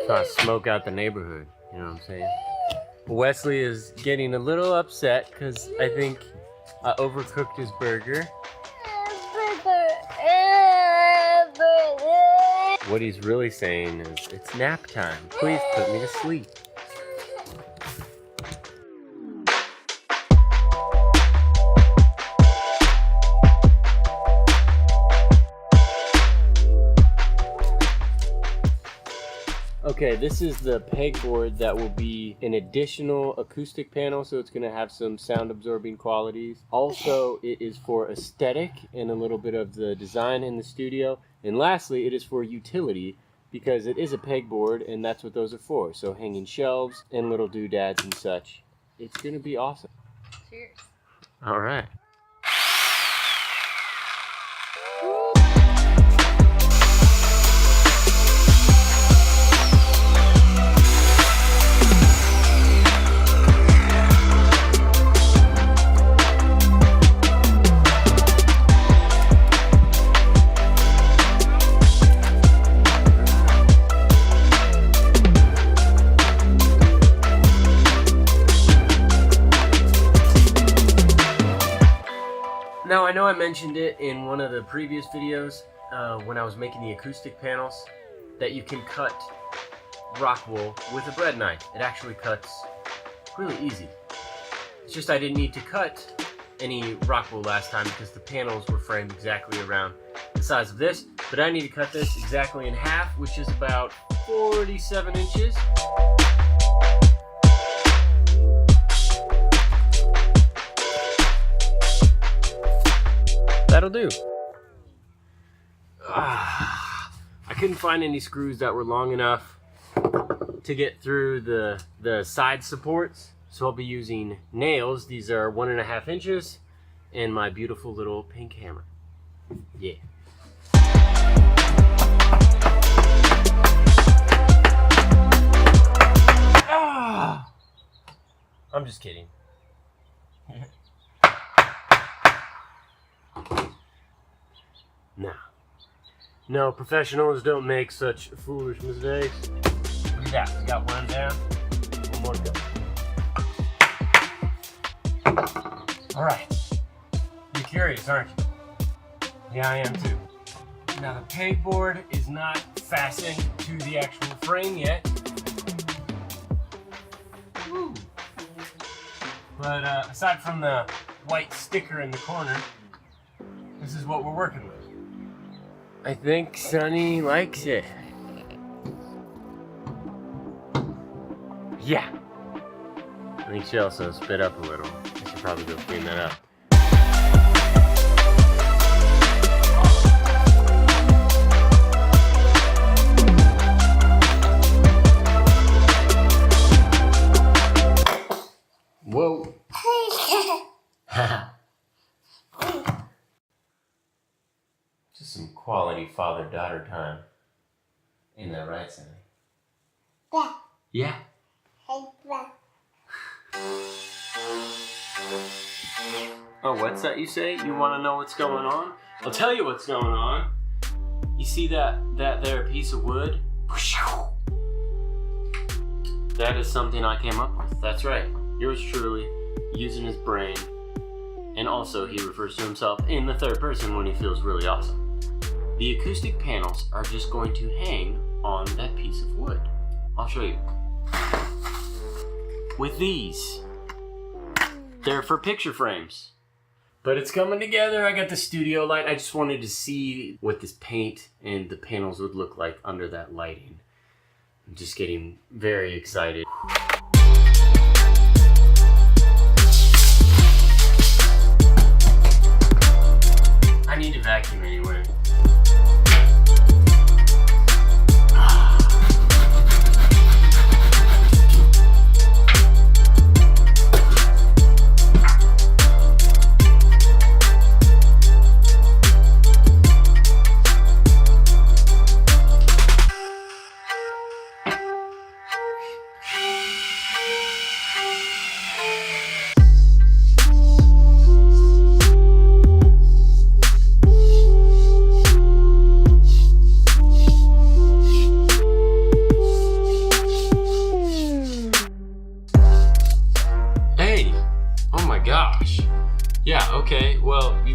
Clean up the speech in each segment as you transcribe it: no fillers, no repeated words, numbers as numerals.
Trying to smoke out the neighborhood, you know what I'm saying? Wesley is getting a little upset because I think I overcooked his burger. What he's really saying is, it's nap time. Please put me to sleep. Okay, this is the pegboard that will be an additional acoustic panel, so it's going to have some sound absorbing qualities. Also, it is for aesthetic and a little bit of the design in the studio. And lastly, it is for utility because it is a pegboard and that's what those are for. So hanging shelves and little doodads and such. It's going to be awesome. Cheers. All right. Now, I know I mentioned it in one of the previous videos when I was making the acoustic panels that you can cut rock wool with a bread knife. It actually cuts really easy. It's just I didn't need to cut any rock wool last time because the panels were framed exactly around the size of this. But I need to cut this exactly in half, which is about 47 inches. That'll do. I couldn't find any screws that were long enough to get through the side supports, so I'll be using nails. These are 1.5 inches and my beautiful little pink hammer. Yeah. I'm just kidding. No, professionals don't make such foolish mistakes. Look at that, we got one down, one more to go. All right, you're curious, aren't you? Yeah, I am too. Now the pegboard is not fastened to the actual frame yet. Woo. But aside from the white sticker in the corner, this is what we're working with. I think Sunny likes it. Yeah. I think she also spit up a little. I should probably go clean that up. Whoa. Just some quality father-daughter time. Ain't that right, Sammy? Yeah. Yeah? Oh, what's that you say? You want to know what's going on? I'll tell you what's going on. You see that there piece of wood? That is something I came up with. That's right. Yours truly, using his brain. And also, he refers to himself in the third person when he feels really awesome. The acoustic panels are just going to hang on that piece of wood. I'll show you. With these. They're for picture frames. But it's coming together. I got the studio light. I just wanted to see what this paint and the panels would look like under that lighting. I'm just getting very excited. I need to vacuum anyway.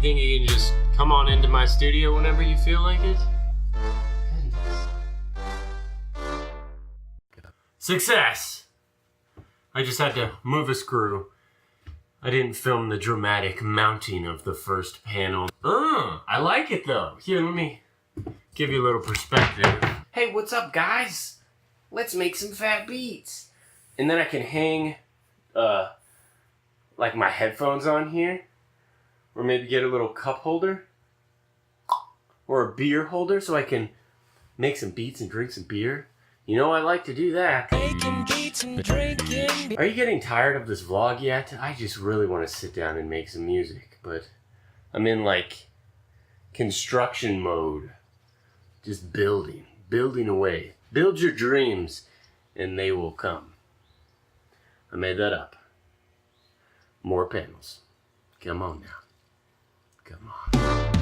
think you can just come on into my studio whenever you feel like it? Goodness. Success! I just had to move a screw. I didn't film the dramatic mounting of the first panel. I like it though. Here, let me give you a little perspective. Hey, what's up, guys? Let's make some fat beats. And then I can hang, like my headphones on here. Or maybe get a little cup holder. Or a beer holder so I can make some beats and drink some beer. You know I like to do that. Making beats and drinking. Are you getting tired of this vlog yet? I just really want to sit down and make some music. But I'm in like construction mode. Just building away. Build your dreams and they will come. I made that up. More panels. Come on now. Come on.